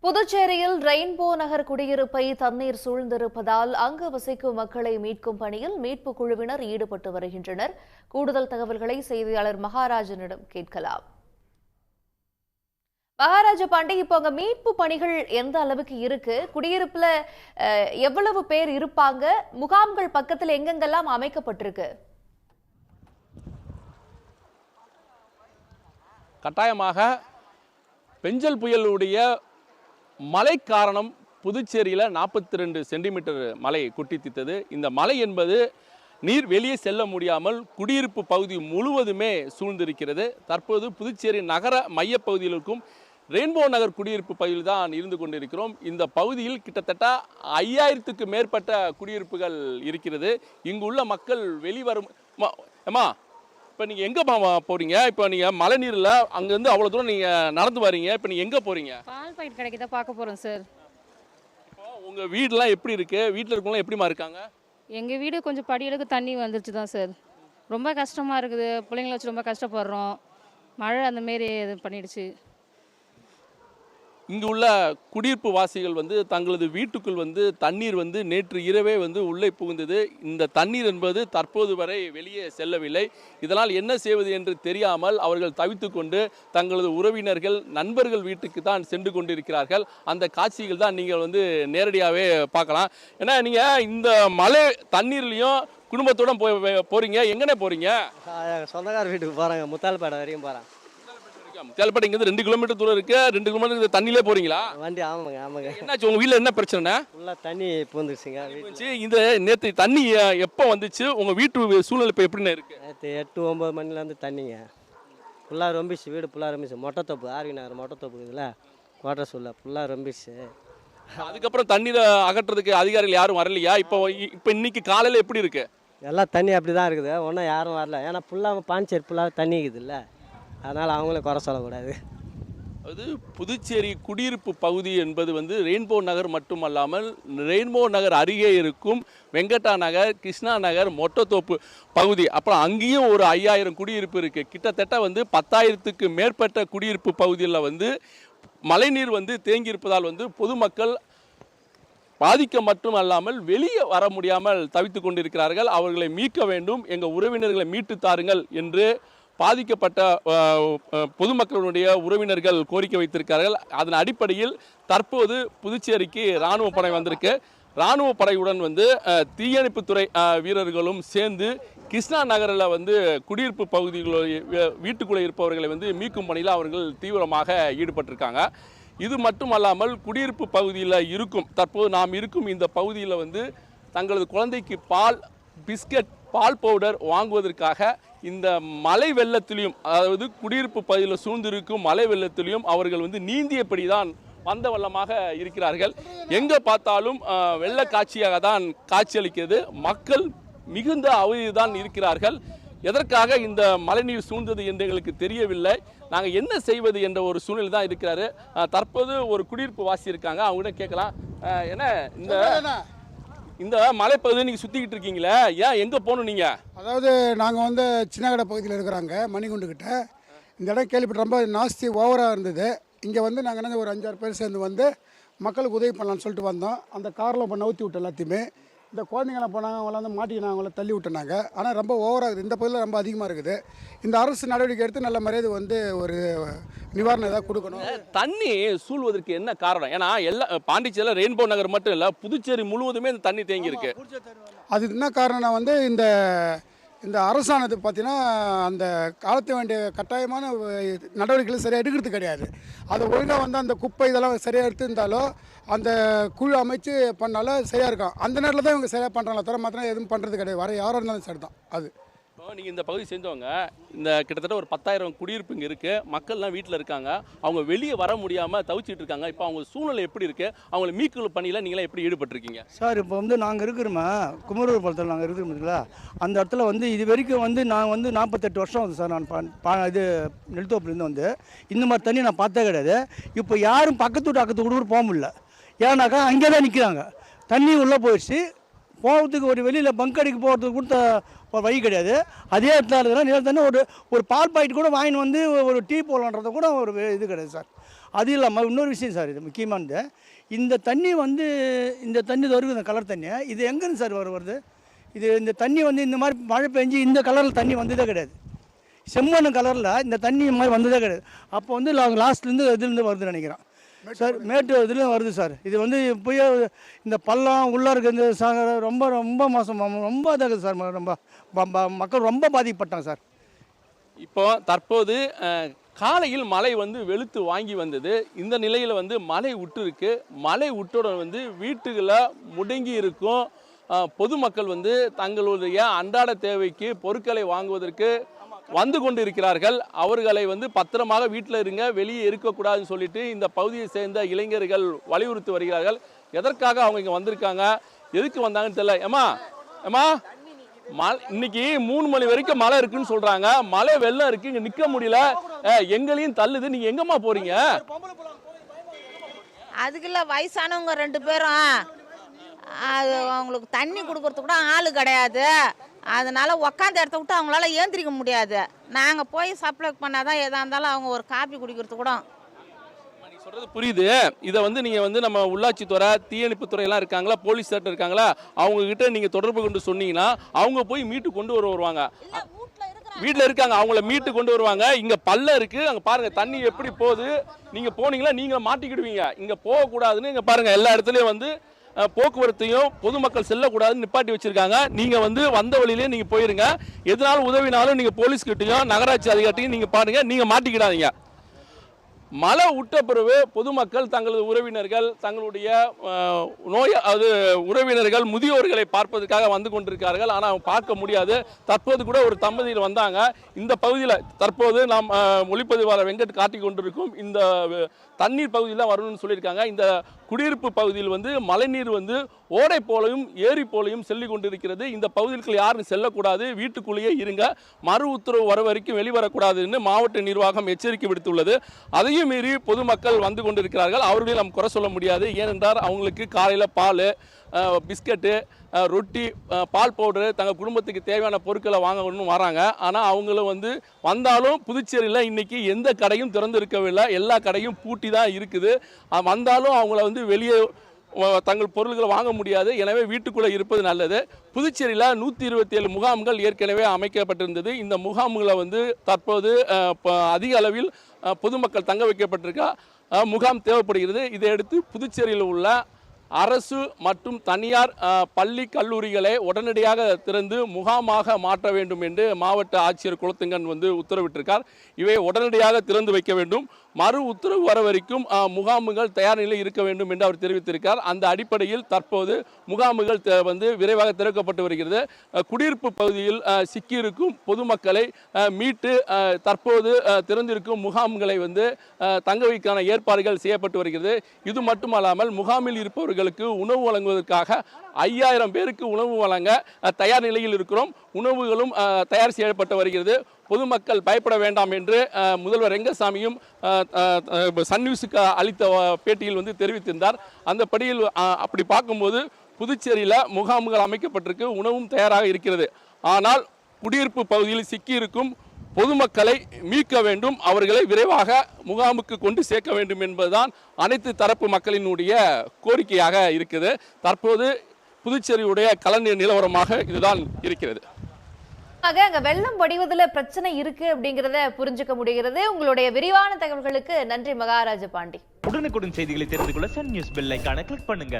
புதுச்சேரியில் ரெயின்போ நகர் குடியிருப்பை தண்ணீர் சூழ்ந்திருப்பதால் அங்கு வசிக்கும் மக்களை மீட்கும் பணியில் மீட்பு குழுவினர் ஈடுபட்டு வருகின்றனர். கூடுதல் தகவல்களை செய்தியாளர் மகாராஜனிடம் கேட்கலாம். மகாராஜ பாண்டி, இப்போ அங்க மீட்பு பணிகள் எந்த அளவுக்கு இருக்கு? குடியிருப்புல எவ்வளவு பேர் இருப்பாங்க? முகாம்கள் பக்கத்தில் எங்கெங்கெல்லாம் அமைக்கப்பட்டிருக்கு? கட்டாயமாக பெஞ்சல் புயலுடைய மழை காரணம் புதுச்சேரியில் 42 சென்டிமீட்டர் மழை கொட்டி தீர்த்தது. இந்த மழை என்பது நீர் வெளியே செல்ல முடியாமல் குடியிருப்பு பகுதி முழுவதுமே சூழ்ந்திருக்கிறது. தற்போது புதுச்சேரி நகர மையப்பகுதியில் இருக்கும் ரெயின்போ நகர் குடியிருப்பு பகுதியில் தான் இருந்து கொண்டிருக்கிறோம். இந்த பகுதியில் கிட்டத்தட்ட 5000க்கு மேற்பட்ட குடியிருப்புகள் இருக்கிறது. இங்குள்ள மக்கள் வெளிவரும் இப்போ நீங்கள் எங்கே போகிறீங்க? இப்போ நீங்கள் மழை நீரில் அங்கேருந்து அவ்வளோ தூரம் நீங்கள் நடந்து வரீங்க. இப்போ நீங்கள் எங்கே போகிறீங்க? பால் பாக்கெட் கடைக்கு தான் பார்க்க போகிறோம் சார். இப்போ உங்கள் வீடெலாம் எப்படி இருக்குது? வீட்டில் இருக்கவங்களாம் எப்படிமா இருக்காங்க? எங்கள் வீடு கொஞ்சம் படியளவுக்கு தண்ணி வந்துருச்சு தான் சார். ரொம்ப கஷ்டமாக இருக்குது. பிள்ளைங்கள வச்சு ரொம்ப கஷ்டப்படுறோம். மழை அந்தமாரி இது பண்ணிடுச்சு. இங்கு உள்ள குடியிருப்பு வாசிகள் தங்களது வீட்டுக்குள் தண்ணீர் நேற்று இரவே உள்ளே புகுந்தது. இந்த தண்ணீர் என்பது தற்போது வரை வெளியே செல்லவில்லை. இதனால் என்ன செய்வது என்று தெரியாமல் அவர்கள் தவித்து கொண்டு தங்களது உறவினர்கள் நண்பர்கள் வீட்டுக்கு தான் சென்று கொண்டிருக்கிறார்கள். அந்த காட்சிகள் தான் நீங்கள் நேரடியாகவே பார்க்கலாம். ஏன்னா நீங்கள் இந்த மழை தண்ணீர்லையும் குடும்பத்தோட போறீங்க. எங்கன்னே போறீங்க? சொந்தக்கார வீட்டுக்கு போகிறாங்க. முத்தால்பேட்டை வரைக்கும் போகிறேன். முத்தால்பேட்டை இங்கே 2 கிலோமீட்டர் தூரம் இருக்கு. 2 கிலோமீட்டர் தண்ணியிலே போறீங்களா? வண்டி ஆமாங்க. என்னாச்சு உங்க வீட்டில் என்ன பிரச்சனை? ஃபுல்லாக தண்ணி பூந்துருச்சுங்க. இந்த நேற்று தண்ணி எப்போ வந்துச்சு? உங்க வீட்டு சூழ்நிலை இப்போ எப்படின்னு இருக்கு? நேற்று 8-9 மணிலேருந்து தண்ணிங்க ஃபுல்லாக ரொம்பிச்சு. வீடு ஃபுல்லாக ரொம்பிச்சு. மொட்டைத்தோப்பு ஆர்வி நகர் மொட்டைத்தோப்பு இருக்குதுல்ல, குவார்டர் ஃபுல்லாக ஃபுல்லாக ரொம்பிச்சு. அதுக்கப்புறம் தண்ணீரை அகற்றுறதுக்கு அதிகாரிகள் யாரும் வரலையா? இப்போ இன்னைக்கு காலையில் எப்படி இருக்கு? எல்லாம் தண்ணி அப்படி தான் இருக்குது. ஒன்றும் யாரும் வரல. ஏன்னா ஃபுல்லாக பாஞ்சேரி ஃபுல்லாக தண்ணி இருக்குதுல்ல, அதனால் அவங்களே குறை சொல்லக்கூடாது. அது புதுச்சேரி குடியிருப்பு பகுதி என்பது ரெயின்போ நகர் மட்டுமல்லாமல் ரெயின்போ நகர் அருகே இருக்கும் வெங்கட்டா நகர், கிருஷ்ணா நகர், மொட்டைத்தோப்பு பகுதி, அப்புறம் அங்கேயும் ஒரு 5000 குடியிருப்பு இருக்குது. கிட்டத்தட்ட 10,000க்கு மேற்பட்ட குடியிருப்பு பகுதியில் மழைநீர் தேங்கியிருப்பதால் பொதுமக்கள் பாதிக்க மட்டும் அல்லாமல் வெளியே வர முடியாமல் தவித்து கொண்டிருக்கிறார்கள். அவர்களை மீட்க வேண்டும், எங்கள் உறவினர்களை மீட்டு தாருங்கள் என்று பாதிக்கப்பட்ட பொதுமக்களுடைய உறவினர்கள் கோரிக்கை வைத்திருக்கிறார்கள். அதன் அடிப்படையில் தற்போது புதுச்சேரிக்கு இராணுவ படை வந்திருக்கு. இராணுவ படையுடன் தீயணைப்புத்துறை வீரர்களும் சேர்ந்து கிருஷ்ணா நகரில் குடியிருப்பு பகுதிகளில் வீட்டுக்குள்ளே இருப்பவர்களை மீட்கும் பணியில் அவர்கள் தீவிரமாக ஈடுபட்டிருக்காங்க. இது மட்டுமல்லாமல் குடியிருப்பு பகுதியில் இருக்கும் தற்போது நாம் இருக்கும் இந்த பகுதியில் தங்களது குழந்தைக்கு பால், பிஸ்கட், பால் பவுடர் வாங்குவதற்காக இந்த மழை வெள்ளத்திலையும், அதாவது குடியிருப்பு பகுதியில் சூழ்ந்திருக்கும் மழை வெள்ளத்திலையும் அவர்கள் நீந்தியபடி தான் வந்த வண்ணமாக இருக்கிறார்கள். எங்கே பார்த்தாலும் வெள்ள காட்சியாக தான் காட்சியளிக்கிறது. மக்கள் மிகுந்த அவதிதான் இருக்கிறார்கள். எதற்காக இந்த மழைநீர் சூழ்ந்தது என்று எங்களுக்கு தெரியவில்லை. நாங்கள் என்ன செய்வது என்ற ஒரு சூழ்நிலை தான் இருக்கிறாரு. தற்போது ஒரு குடியிருப்பு வாசி இருக்காங்க, அவங்ககிட்ட கேட்கலாம். ஏன்னா இந்த மலைப்பகுதியை நீங்கள் சுற்றிக்கிட்டு இருக்கீங்களே, ஏன் எங்கே போகணும் நீங்கள்? அதாவது நாங்கள் சின்னகடை பகுதியில் இருக்கிறாங்க, மணிகுண்டுக்கிட்ட. இந்த இடம் கேள்விப்பட்டு ரொம்ப நாஸ்தி ஓவராக இருந்தது. இங்கே நாங்கள் என்ன ஒரு 5-6 பேர் சேர்ந்து மக்களுக்கு உதவி பண்ணலான்னு சொல்லிட்டு வந்தோம். அந்த காரில் இப்போ நவுத்தி விட்டு எல்லாத்தையுமே இந்த குழந்தைங்களாம் போனாங்க, அவங்கள மாட்டிக்கினாங்க, அவங்கள தள்ளி விட்டுனாங்க. ஆனால் ரொம்ப ஓவராக இருக்குது. இந்த பகுதியில் ரொம்ப அதிகமாக இருக்குது. இந்த அரசு நடவடிக்கை எடுத்து நல்ல மரியாதை ஒரு நிவாரணம் ஏதாவது கொடுக்கணும். தண்ணி சூழ்வதற்கு என்ன காரணம்? ஏன்னா பாண்டிச்சேரியில் ரெயின்போ நகர் மட்டும் இல்லை, புதுச்சேரி முழுவதுமே இந்த தண்ணி தேங்கி இருக்கு. அது என்ன காரணம்னா இந்த அரசானது பார்த்தீங்கன்னா அந்த காலத்து வேண்டிய கட்டாயமான நடவடிக்கைகளை சரியாக எடுக்கிறது கிடையாது. அது ஒழுங்காக அந்த குப்பை இதெல்லாம் சரியாக எடுத்துருந்தாலும் அந்த குழு அமைச்சு பண்ணாலும் சரியாக இருக்கும். அந்த நேரத்தில் தான் இவங்க சரியாக பண்ணுறாங்களா தவிர மாத்திரம் எதுவும் பண்ணுறது கிடையாது. வர யாராக இருந்தாலும் சரி தான். அது நீங்கள் இந்த பகுதி சேர்ந்தவங்க, இந்த கிட்டத்தட்ட ஒரு 10,000 குடியிருப்பு இங்கே இருக்குது. மக்கள்லாம் வீட்டில் இருக்காங்க, அவங்க வெளியே வர முடியாமல் தவிச்சிட்டு இருக்காங்க. இப்போ அவங்க சூழ்நிலை எப்படி இருக்குது? அவங்கள மீட்பு பணியில் நீங்களாம் எப்படி ஈடுபட்டிருக்கீங்க? சார், இப்போ நாங்கள் இருக்கிறோமா குமரூர் பாலத்தில் நாங்கள் இருக்கிறோம்ங்களா, அந்த இடத்துல இது வரைக்கும் நான் 48 வருஷம் ஆகுது சார். நான் இது நெல்தோப்புலேருந்து இந்த மாதிரி தண்ணி நான் பார்த்தே கிடையாது. இப்போ யாரும் பக்கத்து கூட போக முடியல. ஏன்னாக்கா அங்கே தான் நிற்கிறாங்க. தண்ணி உள்ளே போயிடுச்சு. போகிறதுக்கு ஒரு வெளியில் பங்கடிக்கு போகிறதுக்கு கொடுத்த வழி கிடையாது. அதே இடத்துல நிலத்தண்ணி ஒரு பால் பாக்கெட் கூட வாங்கின்னு ஒரு டீ போடலான்றத கூட ஒரு இது கிடையாது சார். அது இல்லாமல் இன்னொரு விஷயம் சார், இது முக்கியமானது, இந்த தண்ணி வந்து இந்த தண்ணி வருது, இந்த கலர் தண்ணி இது எங்கேருந்து சார் வருது? இது இந்த தண்ணி வந்து இந்த மாதிரி மழை பெஞ்சு இந்த கலரில் தண்ணி வந்ததே கிடையாது. செம்மண்ணு கலரில் இந்த தண்ணி இந்த மாதிரி வந்ததே கிடையாது. அப்போ வந்து லாஸ்ட்லேருந்து இதுலேருந்து வருதுன்னு நினைக்கிறேன் சார், மேட்டு இதுலேயும் வருது சார். இது வந்து போய் இந்த பள்ளம் உள்ளே இருக்க இந்த ரொம்ப ரொம்ப மோசம், ரொம்ப இதாகுது சார். ரொம்ப மக்கள் ரொம்ப பாதிக்கப்பட்டாங்க சார். இப்போ தற்போது காலையில் மழை வந்து வெளுத்து வாங்கி வந்தது. இந்த நிலையில் வந்து மழை விட்டுருக்கு. மழை விட்டுடன் வந்து வீட்டுகளில் முடங்கி இருக்கும் பொதுமக்கள் வந்து தங்களுடைய அன்றாட தேவைக்கு பொருட்களை வாங்குவதற்கு வந்து கொண்டு இருக்கிறார்கள். அவர்களை வந்து பத்திரமாக வீட்டில் இருங்க, வெளியே இருக்கக்கூடாதுன்னு சொல்லிட்டு இந்த பகுதியை சேர்ந்த இளைஞர்கள் வலியுறுத்தி வருகிறார்கள். எதற்காக அவங்க இங்கே வந்திருக்காங்க, எதுக்கு வந்தாங்கன்னு தெரியல. ஏமா இன்னைக்கு 3 மணி வரைக்கும் மழை இருக்குன்னு சொல்றாங்க. மழை வெள்ளம் இருக்கு, இங்க நிக்க முடியல, எங்களையும் தள்ளுது, நீங்க எங்கம்மா போறீங்க? அதுக்குள்ள வயசானவங்க 2 பேரும் அது அவங்களுக்கு தண்ணி கொடுக்கறதுக்கு கூட ஆள் கிடையாது. அதனால உக்காந்த இடத்த விட்டு அவங்களால ஏந்திரிக்க முடியாது. நாங்கள் போய் சப்ளை பண்ணாதான் எதா இருந்தாலும் அவங்க ஒரு காப்பி குடிக்கிறது கூட. சொல்றது புரியுது. இதை வந்து நீங்க வந்து நம்ம உள்ளாட்சித்துறை, தீயணைப்பு துறையெல்லாம் இருக்காங்களா, போலீஸ் சட்டம் இருக்காங்களா, அவங்க கிட்ட நீங்க தொடர்பு கொண்டு சொன்னீங்கன்னா அவங்க போய் மீட்டு கொண்டு வருவாங்க. வீட்டில் இருக்காங்க, அவங்கள மீட்டு கொண்டு வருவாங்க. இங்க பள்ளம் இருக்கு, அங்க பாருங்க தண்ணி எப்படி போகுது. நீங்க போனீங்களா நீங்க மாட்டிக்கிடுவீங்க. இங்க போகக்கூடாதுன்னு இங்க பாருங்க எல்லா இடத்துலயும் வந்து போக்குவரத்தையும் பொதுமக்கள் செல்லக்கூடாதுன்னு நிப்பாட்டி வச்சிருக்காங்க. நீங்க வந்து வந்த வழியிலே நீங்க போயிருங்க. எதனாலும் உதவினாலும் நீங்க போலீஸ் கிட்டையும் நகராட்சி அதிகாரிட்டையும் நீங்க பாருங்க, நீங்க மாட்டிக்கிடாதீங்க. மழை விட்ட பிறகு பொதுமக்கள் தங்களது உறவினர்கள், தங்களுடைய உறவினர்கள், முதியோர்களை பார்ப்பதற்காக வந்து கொண்டிருக்கிறார்கள். ஆனால் அவங்க பார்க்க முடியாது. தற்போது கூட ஒரு தம்பதியில் வந்தாங்க. இந்த பகுதியில் தற்போது நாம் ஒளிப்பதிவாளர் வெங்கட் காட்டிக் கொண்டிருக்கும் இந்த தண்ணீர் பகுதியில் வரணும்னு சொல்லியிருக்காங்க. இந்த குடியிருப்பு பகுதியில் வந்து மழைநீர் வந்து ஓடை போலையும் ஏரி போலையும் செல்லி கொண்டிருக்கிறது. இந்த பகுதிகளுக்கு யாரும் செல்லக்கூடாது, வீட்டுக்குள்ளேயே இருங்க, மறு உத்தரவு வர வரைக்கும் வெளிவரக்கூடாதுன்னு மாவட்ட நிர்வாகம் எச்சரிக்கை விடுத்துள்ளது. அதையும் மீறி பொதுமக்கள் வந்து கொண்டிருக்கிறார்கள். அவர்களையும் நாம் குறை சொல்ல முடியாது. ஏனென்றால் அவங்களுக்கு காலையில் பால், பிஸ்கட்டு, ரொட்டி, பால் பவுடரு, தங்கள் குடும்பத்துக்கு தேவையான பொருட்களை வாங்கணும்னு வராங்க. ஆனால் அவங்களும் வந்து வந்தாலும் புதுச்சேரியில் இன்றைக்கி எந்த கடையும் திறந்து இருக்கவில்லை, எல்லா கடையும் பூட்டி தான் இருக்குது. வந்தாலும் அவங்கள வந்து வெளியே தங்கள் பொருட்களை வாங்க முடியாது. எனவே வீட்டுக்குள்ளே இருப்பது நல்லது. புதுச்சேரியில் 127 முகாம்கள் ஏற்கனவே அமைக்கப்பட்டிருந்தது. இந்த முகாம்களை வந்து தற்போது அதிக அளவில் பொதுமக்கள் தங்க வைக்கப்பட்டிருக்க முகாம் தேவைப்படுகிறது. இதையடுத்து புதுச்சேரியில் உள்ள அரசு மற்றும் தனியார் பள்ளி கல்லூரிகளை உடனடியாக திறந்து முகாமாக மாற்ற வேண்டும் என்று மாவட்ட ஆட்சியர் குலத்துங்கன் வந்து உத்தரவிட்டிருக்கார். இவை உடனடியாக திறந்து வைக்க வேண்டும். மறு உத்தரவு வர வரைக்கும் முகாம்கள் தயார் நிலையில் இருக்க வேண்டும் என்று அவர் தெரிவித்திருக்கார். அந்த அடிப்படையில் தற்போது முகாம்கள் வந்து விரைவாக திறக்கப்பட்டு வருகிறது. குடியிருப்பு பகுதியில் சிக்கியிருக்கும் பொதுமக்களை மீட்டு தற்போது திறந்திருக்கும் முகாம்களை வந்து தங்க வைக்கான ஏற்பாடுகள் செய்யப்பட்டு வருகிறது. இது மட்டுமல்லாமல் முகாமில் இருப்பவர்களுக்கு உணவு வழங்குவதற்காக 5000 பேருக்கு உணவு வழங்க தயார் நிலையில் இருக்கிறோம். உணவுகளும் தயார் செய்யப்பட்டு வருகிறது. பொதுமக்கள் பயப்பட வேண்டாம் என்று முதல்வர் ரெங்கசாமியும் சன் நியூஸுக்கு அளித்த பேட்டியில் வந்து தெரிவித்திருந்தார். அந்த படியில் அப்படி பார்க்கும்போது புதுச்சேரியில் முகாம்கள் அமைக்கப்பட்டிருக்கு, உணவும் தயாராக இருக்கிறது. ஆனால் குடியிருப்பு பகுதியில் சிக்கியிருக்கும் பொதுமக்களை மீட்க வேண்டும், அவர்களை விரைவாக முகாமுக்கு கொண்டு சேர்க்க வேண்டும் என்பதுதான் அனைத்து தரப்பு மக்களினுடைய கோரிக்கையாக இருக்குது. தற்போது புதுச்சேரியுடைய கள நிலவரமாக இதுதான் இருக்கிறது. அங்க வெள்ளம் வடிவதில் பிரச்சனை இருக்கு அப்படிங்கறத புரிஞ்சுக்க முடிகிறது. உங்களுடைய விரிவான தகவல்களுக்கு நன்றி மகாராஜ பாண்டி. உடனுக்குடன் செய்திகளை தெரிந்து கொள்ள சன் நியூஸ் பெல் ஐகானை கிளிக் பண்ணுங்க.